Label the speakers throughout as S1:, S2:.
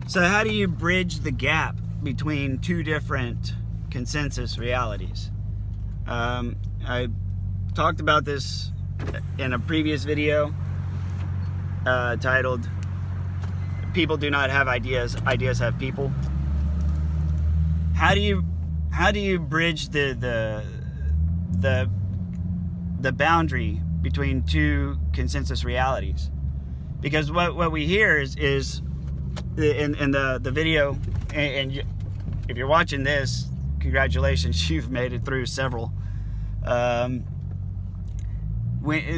S1: So how do you bridge the gap between two different consensus realities? I talked about this in a previous video titled "People Do Not Have Ideas, Ideas Have People." How do you bridge the boundary between two consensus realities? Because what we hear is in the video, and if you're watching this, congratulations, you've made it through several. When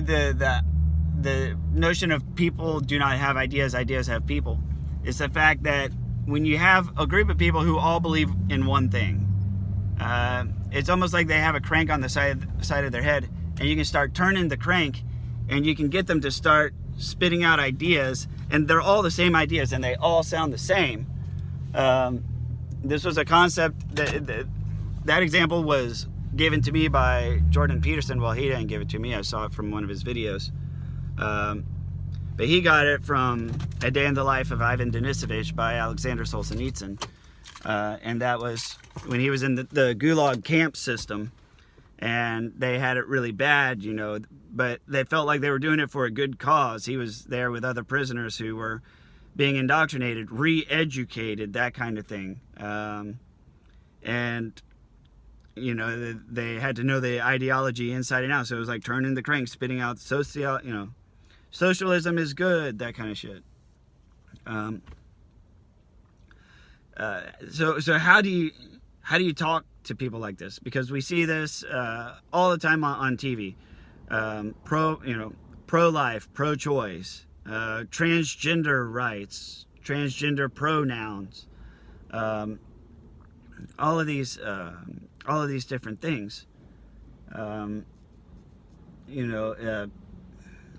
S1: the notion of people do not have ideas, ideas have people, is the fact that when you have a group of people who all believe in one thing, it's almost like they have a crank on the side of their head, and you can start turning the crank, and you can get them to start spitting out ideas, and they're all the same ideas, and they all sound the same. This was a concept that example was given to me by Jordan Peterson. Well, he didn't give it to me. I saw it from one of his videos. But he got it from A Day in the Life of Ivan Denisovich by Alexander Solzhenitsyn. And that was when he was in the Gulag camp system, and they had it really bad, but they felt like they were doing it for a good cause. He was there with other prisoners who were being indoctrinated, re-educated, that kind of thing. And they had to know the ideology inside and out. So it was like turning the crank, spitting out socialism is good, that kind of shit. So how do you talk to people like this? Because we see this all the time on TV. Pro-life, pro-choice, transgender rights, transgender pronouns, all of these different things.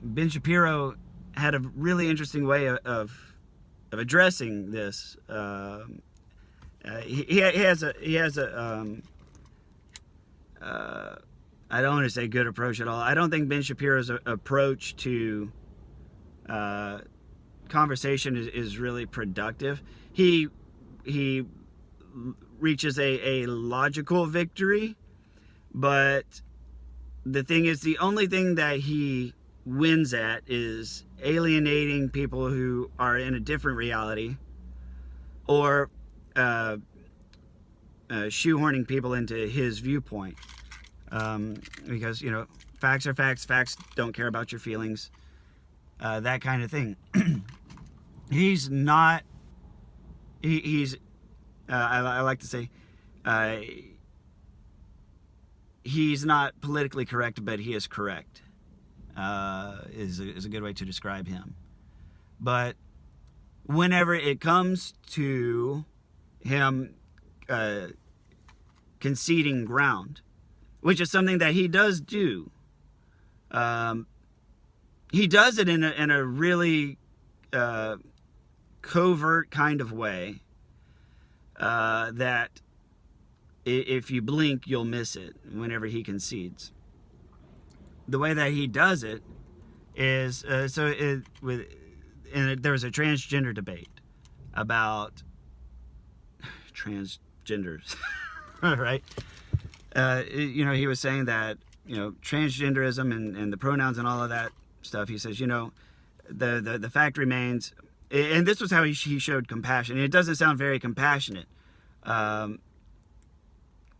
S1: Ben Shapiro had a really interesting way of addressing this. He has a I don't want to say good approach at all. I don't think Ben Shapiro's approach to conversation is really productive. He reaches a logical victory, but the thing is, the only thing that he wins at is alienating people who are in a different reality, or shoehorning people into his viewpoint. Because facts are facts don't care about your feelings, that kind of thing. He's not I like to say he's not politically correct, but he is correct, is a good way to describe him. But whenever it comes to him conceding ground, which is something that he does do, he does it in a really covert kind of way, that if you blink, you'll miss it whenever he concedes. The way that he does it is, there was a transgender debate about transgenders, right? He was saying that, transgenderism and the pronouns and all of that stuff, he says, the fact remains, and this was how he showed compassion. It doesn't sound very compassionate, but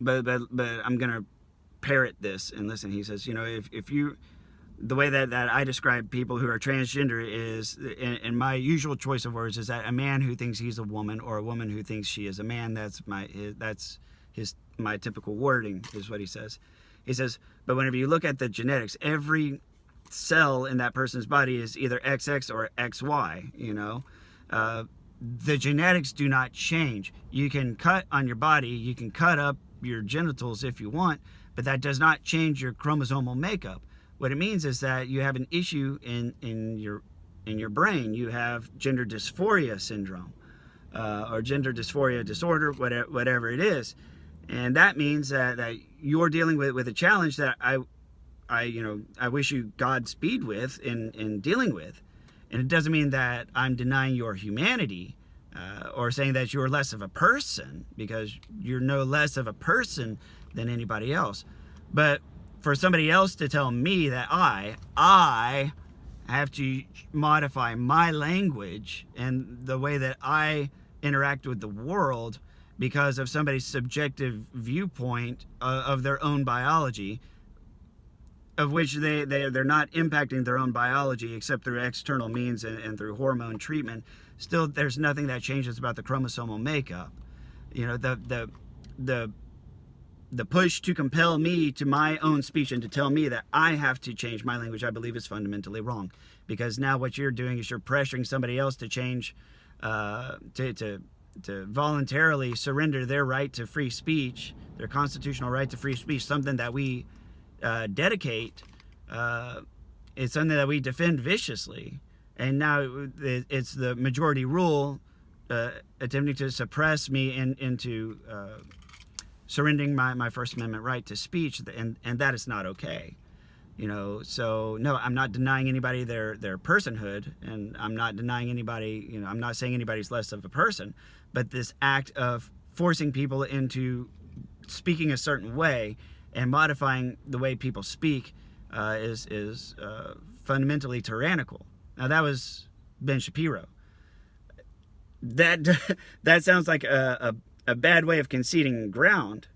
S1: I'm going to parrot this and listen. He says, if you, the way that I describe people who are transgender is, in my usual choice of words, is that a man who thinks he's a woman, or a woman who thinks she is a man. That's my typical wording, is what he says. He says, but whenever you look at the genetics, every cell in that person's body is either XX or XY. The genetics do not change. You can cut on your body, you can cut up your genitals if you want, but that does not change your chromosomal makeup. What it means is that you have an issue in your brain. You have gender dysphoria syndrome, or gender dysphoria disorder, whatever it is. And that means that you're dealing with a challenge that I wish you Godspeed with in dealing with. And it doesn't mean that I'm denying your humanity. or saying that you're less of a person, because you're no less of a person than anybody else. But for somebody else to tell me that I have to modify my language and the way that I interact with the world because of somebody's subjective viewpoint of their own biology, of which they're not impacting their own biology except through external means and through hormone treatment, still there's nothing that changes about the chromosomal makeup. You know, the push to compel me to my own speech and to tell me that I have to change my language, I believe is fundamentally wrong. Because now what you're doing is you're pressuring somebody else to change, to voluntarily surrender their right to free speech, their constitutional right to free speech, something that we dedicate. It's something that we defend viciously. And now it's the majority rule attempting to suppress me into surrendering my First Amendment right to speech, and that is not okay. You know, so no, I'm not denying anybody their personhood, and I'm not denying anybody, you know, I'm not saying anybody's less of a person, but this act of forcing people into speaking a certain way and modifying the way people speak is fundamentally tyrannical. Now that was Ben Shapiro. That sounds like a bad way of conceding ground,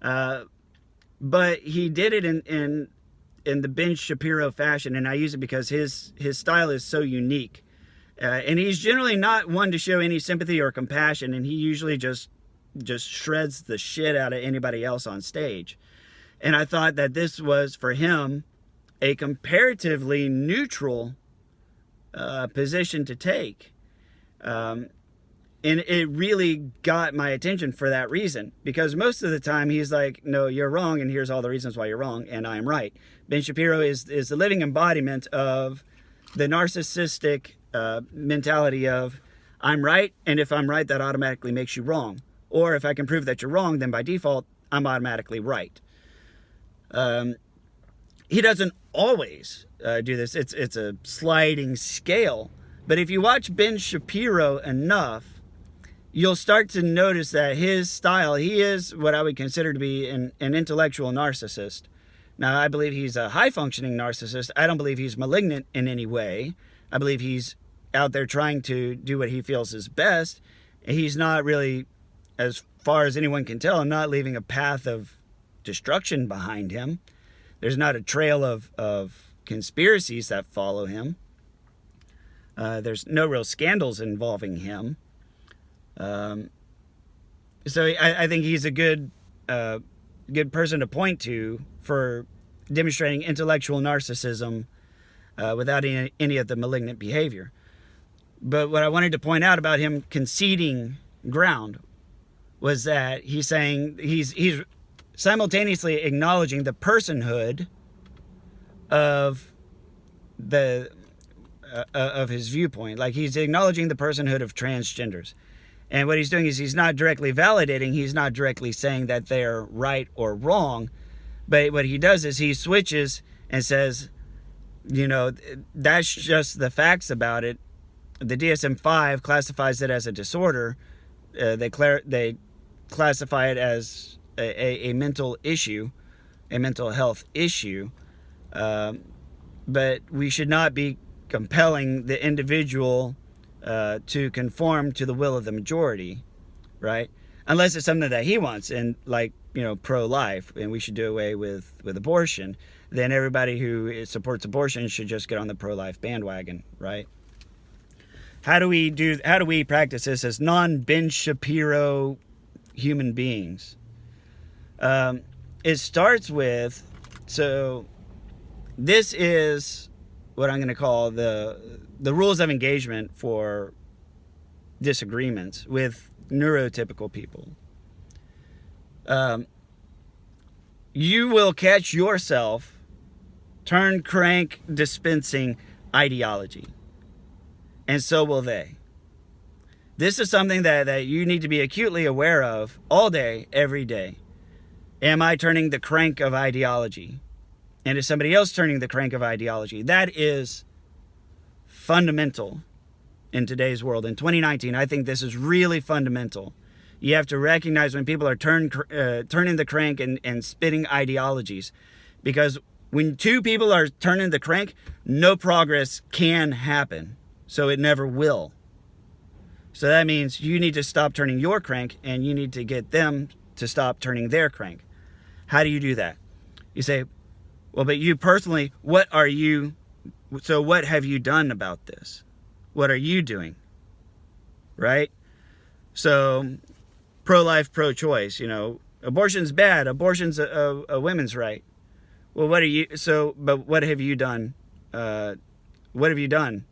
S1: but he did it in the Ben Shapiro fashion, and I use it because his style is so unique, and he's generally not one to show any sympathy or compassion, and he usually just shreds the shit out of anybody else on stage. And I thought that this was, for him, a comparatively neutral position to take. And it really got my attention for that reason, because most of the time he's like, no, you're wrong, and here's all the reasons why you're wrong, and I am right. Ben Shapiro is the living embodiment of the narcissistic mentality of, I'm right, and if I'm right, that automatically makes you wrong. Or if I can prove that you're wrong, then by default, I'm automatically right. He doesn't always do this. It's a sliding scale. But if you watch Ben Shapiro enough, you'll start to notice that his style, he is what I would consider to be an intellectual narcissist. Now, I believe he's a high-functioning narcissist. I don't believe he's malignant in any way. I believe he's out there trying to do what he feels is best. He's not really, as far as anyone can tell, not leaving a path of destruction behind him. There's not a trail of conspiracies that follow him. There's no real scandals involving him. So I think he's a good person to point to for demonstrating intellectual narcissism without any of the malignant behavior. But what I wanted to point out about him conceding ground was that he's saying he's simultaneously acknowledging the personhood of his viewpoint. Like, he's acknowledging the personhood of transgenders. And what he's doing is he's not directly validating, he's not directly saying that they're right or wrong, but what he does is he switches and says, you know, that's just the facts about it. The DSM-5 classifies it as a disorder. They classify it as a mental issue, a mental health issue, but we should not be compelling the individual to conform to the will of the majority, right? Unless it's something that he wants, and like, you know, pro-life, and we should do away with abortion. Then everybody who supports abortion should just get on the pro-life bandwagon, right? How do we practice this as non-Ben Shapiro human beings? It starts with, so this is what I'm going to call the rules of engagement for disagreements with neurotypical people. You will catch yourself turn crank dispensing ideology, and so will they. This is something that you need to be acutely aware of all day, every day. Am I turning the crank of ideology? And is somebody else turning the crank of ideology? That is fundamental in today's world. In 2019, I think this is really fundamental. You have to recognize when people are turning the crank and spitting ideologies. Because when two people are turning the crank, no progress can happen. So it never will. So that means you need to stop turning your crank and you need to get them to stop turning their crank. How do you do that? You say, well, but you personally, what have you done about this? What are you doing? Right? So, pro-life, pro-choice, abortion's bad. Abortion's a women's right. Well, what have you done? What have you done?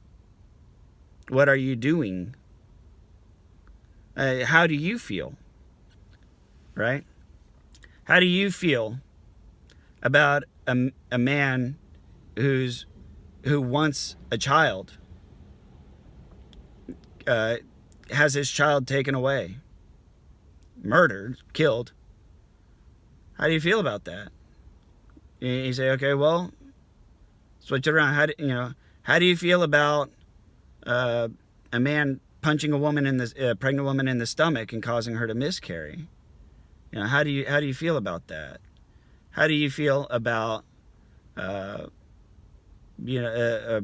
S1: What are you doing? How do you feel? Right? How do you feel about a man who wants a child, has his child taken away, murdered, killed? How do you feel about that? You say, okay, well, switch it around. How do you feel about a man punching a woman pregnant woman in the stomach and causing her to miscarry? How do you feel about that? How do you feel about a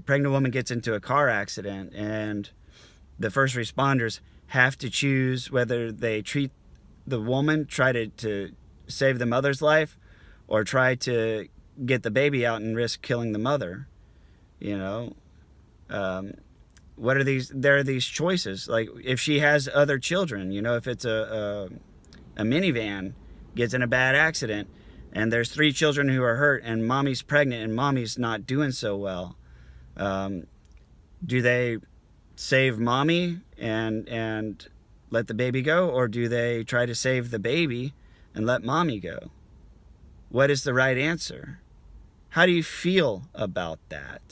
S1: pregnant woman gets into a car accident and the first responders have to choose whether they treat the woman, try to save the mother's life, or try to get the baby out and risk killing the mother? What are these? There are these choices. Like if she has other children, if it's a minivan gets in a bad accident and there's 3 children who are hurt and mommy's pregnant and mommy's not doing so well, do they save mommy and let the baby go, or do they try to save the baby and let mommy go? What is the right answer? How do you feel about that?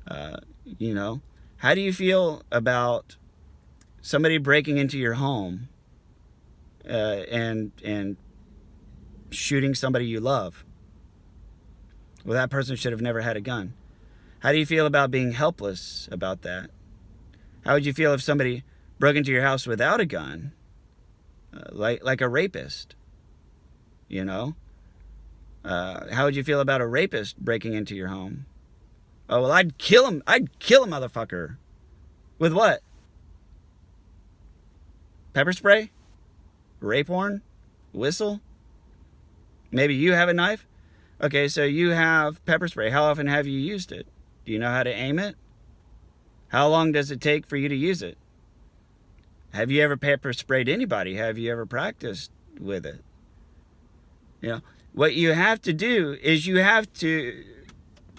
S1: How do you feel about somebody breaking into your home and shooting somebody you love? Well, that person should have never had a gun. How do you feel about being helpless about that? How would you feel if somebody broke into your house without a gun, like a rapist? How would you feel about a rapist breaking into your home? Oh, well, I'd kill him. I'd kill a motherfucker. With what? Pepper spray? Rape horn? Whistle? Maybe you have a knife? Okay, so you have pepper spray. How often have you used it? Do you know how to aim it? How long does it take for you to use it? Have you ever pepper sprayed anybody? Have you ever practiced with it? What you have to do is you have to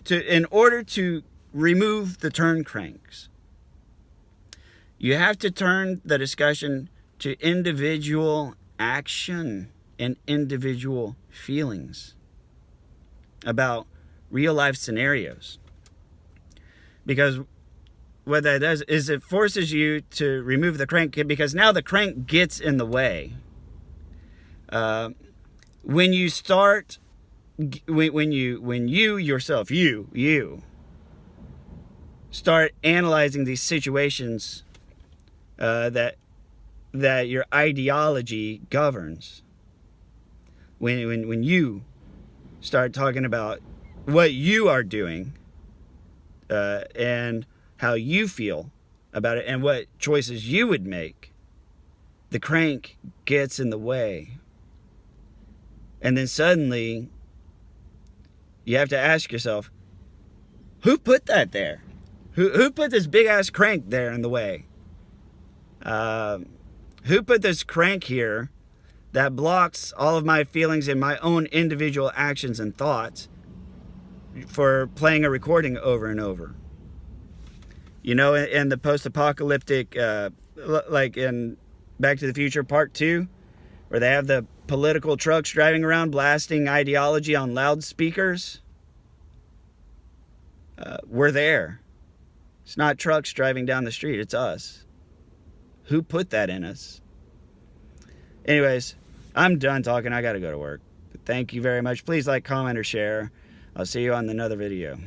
S1: in order to remove the turn cranks, you have to turn the discussion to individual action and individual feelings about real life scenarios. Because what that does is it forces you to remove the crank, because now the crank gets in the way. When you start, when you yourself start analyzing these situations that your ideology governs, when you start talking about what you are doing and how you feel about it and what choices you would make, the crank gets in the way. And then suddenly you have to ask yourself, who put that there? Who put this big ass crank there in the way? Who put this crank here that blocks all of my feelings and my own individual actions and thoughts for playing a recording over and over? In the post-apocalyptic, like in Back to the Future Part 2, where they have the political trucks driving around blasting ideology on loudspeakers, we're there. It's not trucks driving down the street, it's us. Who put that in us? Anyways, I'm done talking. I gotta go to work. But thank you very much. Please like, comment, or share. I'll see you on another video.